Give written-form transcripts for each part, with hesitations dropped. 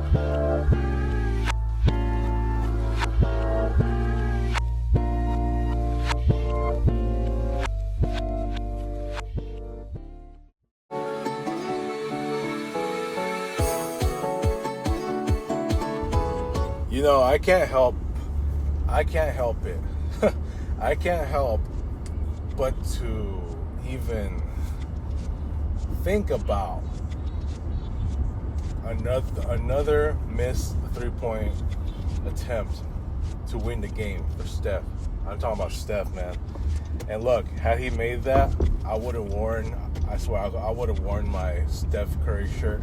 You know, I can't help it. I can't help but to even think about another missed three-point attempt to win the game for Steph. I'm talking about Steph, man. And look, had he made that, I would have worn my Steph Curry shirt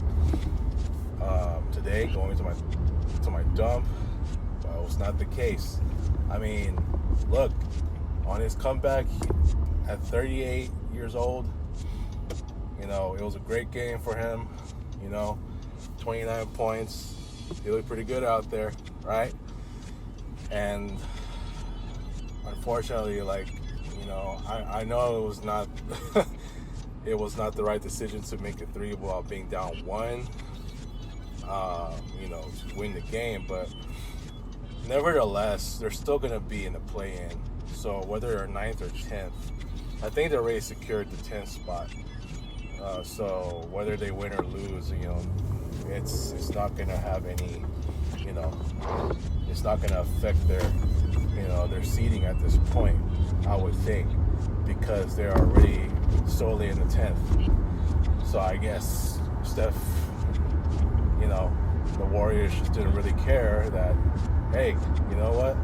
today going to my dump. But it was not the case. I mean, look, on his comeback at 38 years old, you know, it was a great game for him. You know, 29 points. He looked pretty good out there, right? And unfortunately, like, you know, I know it was not it was not the right decision to make a three while being down one, you know, to win the game. But nevertheless, they're still going to be in the play-in. So whether they're 9th or 10th, I think they're already secured the 10th spot. So whether they win or lose, you know, it's not going to have any, you know, it's not going to affect their, you know, their seeding at this point, I would think, because they're already solely in the 10th. So I guess Steph, you know, the Warriors just didn't really care that, hey, you know what,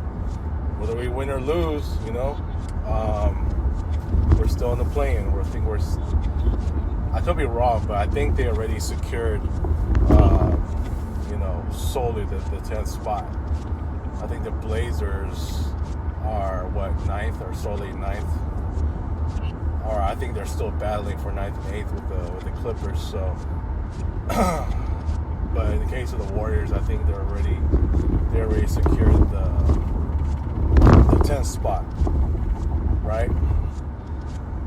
whether we win or lose, you know, we're still in the play-in. I could be wrong, but I think they already secured, you know, solely the 10th spot. I think the Blazers are, what, 9th or solely 9th? Or I think they're still battling for 9th and 8th with the Clippers. So, but in the case of the Warriors, I think they already secured the 10th spot, right?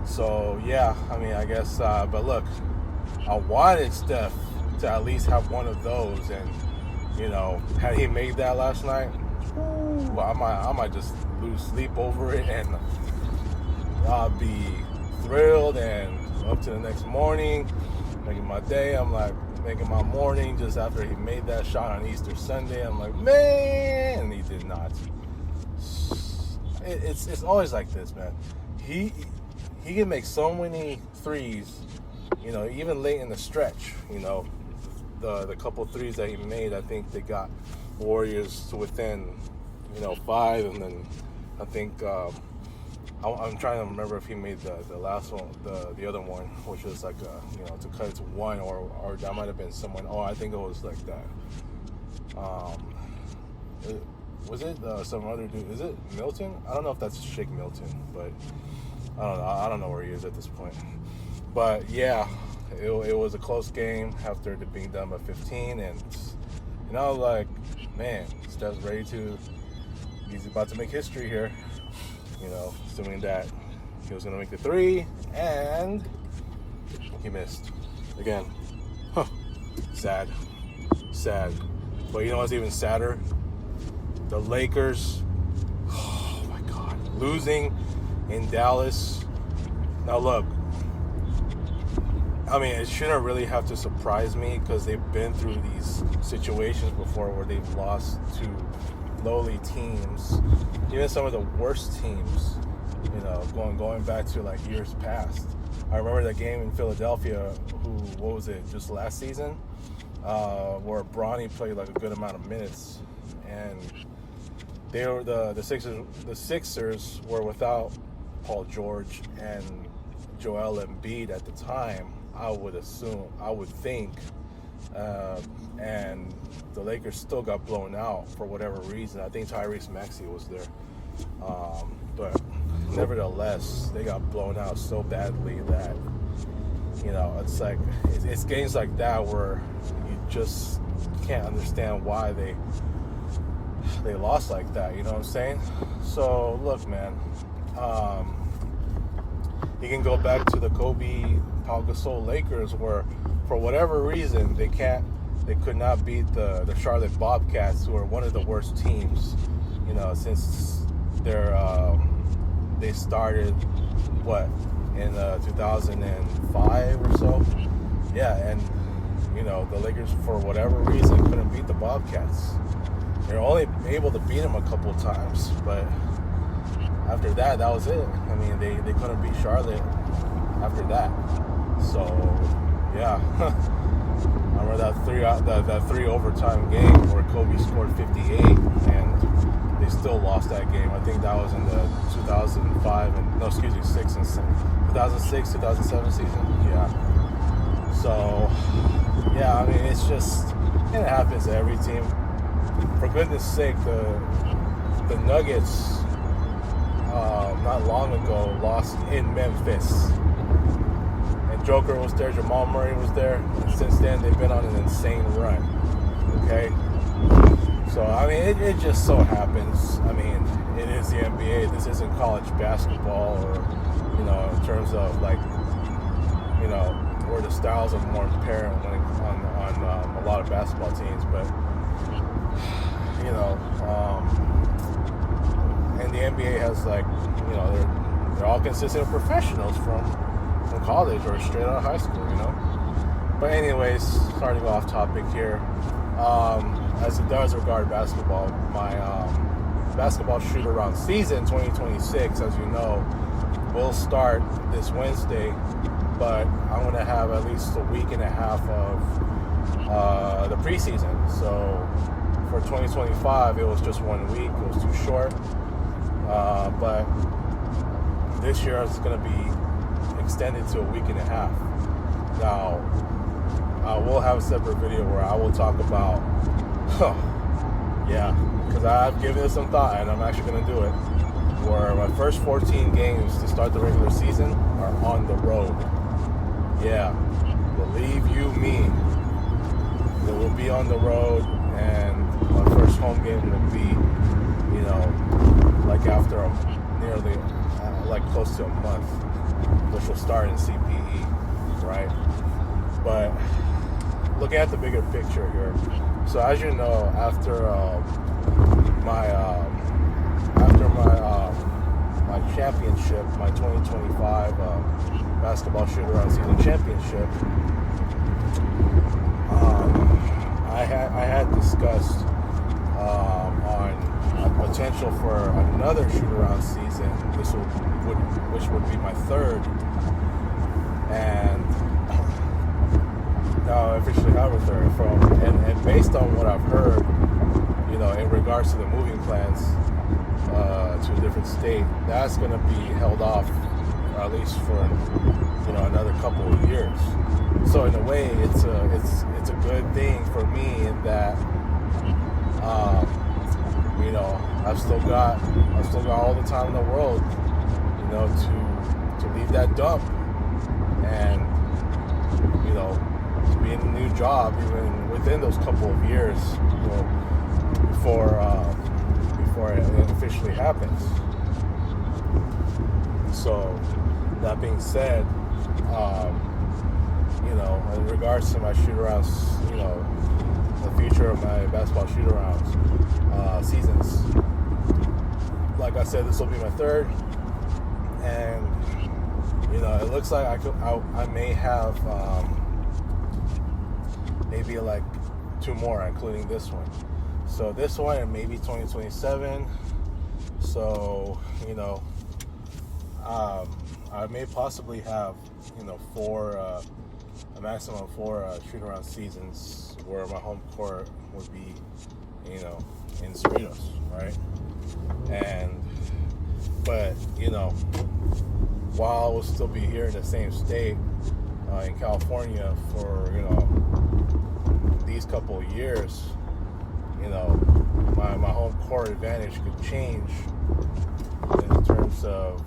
So yeah, I mean, I guess. But look, I wanted Steph to at least have one of those, and you know, had he made that last night, ooh, I might just lose sleep over it, and I'll be thrilled and up to the next morning, making my day. I'm like making my morning just after he made that shot on Easter Sunday. I'm like, man, and he did not. It's always like this, man. He can make so many threes, you know, even late in the stretch. You know, the couple threes that he made, I think they got Warriors to within, you know, 5, and then I think I'm trying to remember if he made the last one, the other one, which was like you know, to cut it to 1, or that might have been someone. Oh, I think it was like that. Was it some other dude? Is it Milton? I don't know if that's Shake Milton, but I don't know. I don't know where he is at this point. But yeah, it was a close game after the being done by 15, and you know, like, man, Steph's ready to. He's about to make history here. You know, assuming that he was going to make the 3, and he missed again. Huh. Sad. But you know what's even sadder? The Lakers, oh my God, losing in Dallas. Now look, I mean, it shouldn't really have to surprise me because they've been through these situations before where they've lost to lowly teams, even some of the worst teams, you know, going back to like years past. I remember that game in Philadelphia, what was it, just last season, where Bronny played like a good amount of minutes, and they were the Sixers were without Paul George and Joel Embiid at the time, I would think, and the Lakers still got blown out for whatever reason. I think Tyrese Maxey was there, but nevertheless, they got blown out so badly that, you know, it's like it's games like that where you just can't understand why they lost like that. You know what I'm saying? So look, man, you can go back to the Kobe Pau Gasol Lakers where, for whatever reason, they can't they could not beat the Charlotte Bobcats, who are one of the worst teams, since they started in 2005 or so. Yeah, and the Lakers, for whatever reason, couldn't beat the Bobcats. They were only able to beat them a couple of times, but after that was it. I mean, they couldn't beat Charlotte after that. So, yeah. I remember that three overtime game where Kobe scored 58, and they still lost that game. I think that was in the 2006, 2007 season. Yeah. So, yeah, I mean, it happens to every team. For goodness sake, the Nuggets not long ago lost in Memphis. And Joker was there, Jamal Murray was there, and since then they've been on an insane run. Okay? So, I mean, it just so happens. I mean, it is the NBA. This isn't college basketball, or, in terms of, where the styles are more apparent on a lot of basketball teams. But, and the NBA has, they're all consistent professionals from college or straight out of high school, But anyways, sorry to go off topic here. As it does regard basketball, my basketball shoot-around season 2026, as you know, will start this Wednesday, but I'm going to have at least a week and a half of the preseason. So for 2025, it was just 1 week. It was too short. But this year it's going to be extended to a week and a half. Now, I will have a separate video where I will talk about, because I've given it some thought and I'm actually going to do it, where my first 14 games to start the regular season are on the road. Yeah, believe you me, it will be on the road, and my first home game will be, after nearly, close to a month, which will start in CPE, right? But looking at the bigger picture here, so as you know, after my championship, my 2025 basketball shoot-around season championship, I had discussed on potential for another shoot-around season. Which would be my third, and now I officially have a third. And based on what I've heard, in regards to the moving plans to a different state, that's going to be held off, or at least for another couple of years. So in a way, it's a good thing for me in that I've still got all the time in the world, to leave that dump and to be in a new job even within those couple of years, before it officially happens. So that being said, in regards to my shoot-arounds, the future of my basketball shoot-arounds seasons, like I said, this will be my third, and it looks like I may have maybe two more, including this one. So this one, and maybe 2027. So I may possibly have a maximum of 4 shoot-around seasons where my home court would be in Cerritos, right? But while I will still be here in the same state, in California, for these couple of years, my home court advantage could change in terms of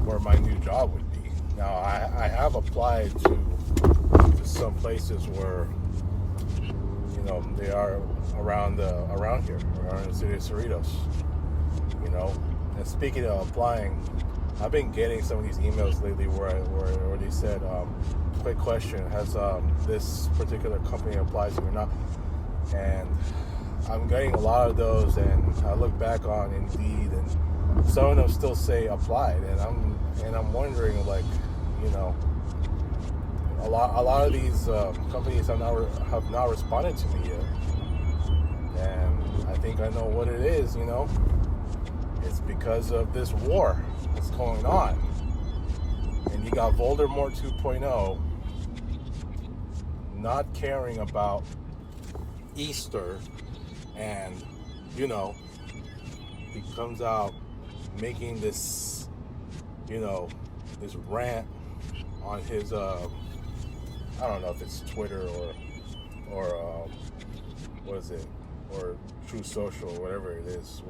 where my new job would be. Now, I have applied to some places where they are around here, around the city of Cerritos. And speaking of applying, I've been getting some of these emails lately where they said, quick question, has this particular company applied to you or not? And I'm getting a lot of those, and I look back on Indeed, and some of them still say applied, and I'm wondering, like, you know, a lot of these companies have not responded to me yet, and I think I know what it is. You know, it's because of this war that's going on, and you got Voldemort 2.0 not caring about Easter, and you know, he comes out making this, you know, this rant on his I don't know if it's Twitter or what is it, or True Social, whatever it is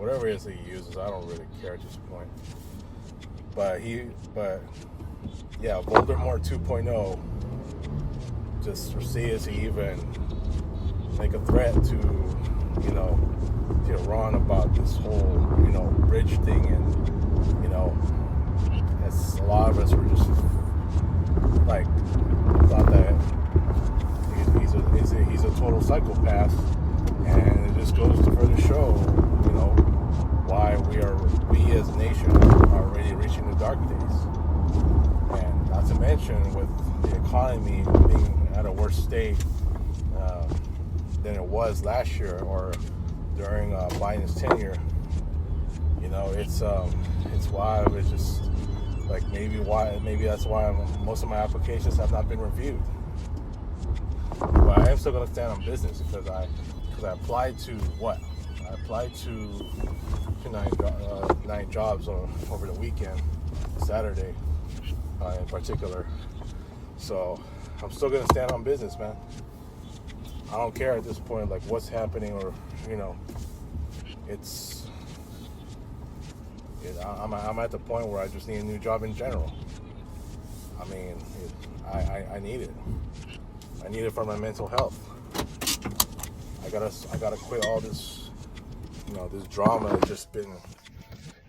that he uses. I don't really care at this point. But yeah, Voldemort 2.0, just see as he even make a threat to, you know, to Iran about this whole, you know, bridge thing, and you know, as a lot of us were just like thought that he's a total psychopath, and it just goes to further show, you know, why we as a nation are already reaching the dark days, and not to mention with the economy being at a worse state than it was last year or during Biden's tenure. You know, it's why I was just like, maybe that's why most of my applications have not been reviewed. But I am still going to stand on business because I applied to what? I applied to 9 jobs over the weekend, Saturday in particular. So I'm still going to stand on business, man. I don't care at this point, like, what's happening, or, you know, I'm at the point where I just need a new job in general. I mean, I need it. I need it for my mental health. I gotta quit all this, you know, this drama that's just been,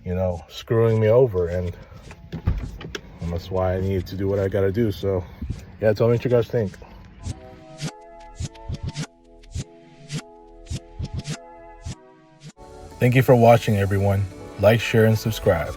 you know, screwing me over, and that's why I need to do what I gotta do. So, yeah, tell me what you guys think. Thank you for watching, everyone. Like, share, and subscribe.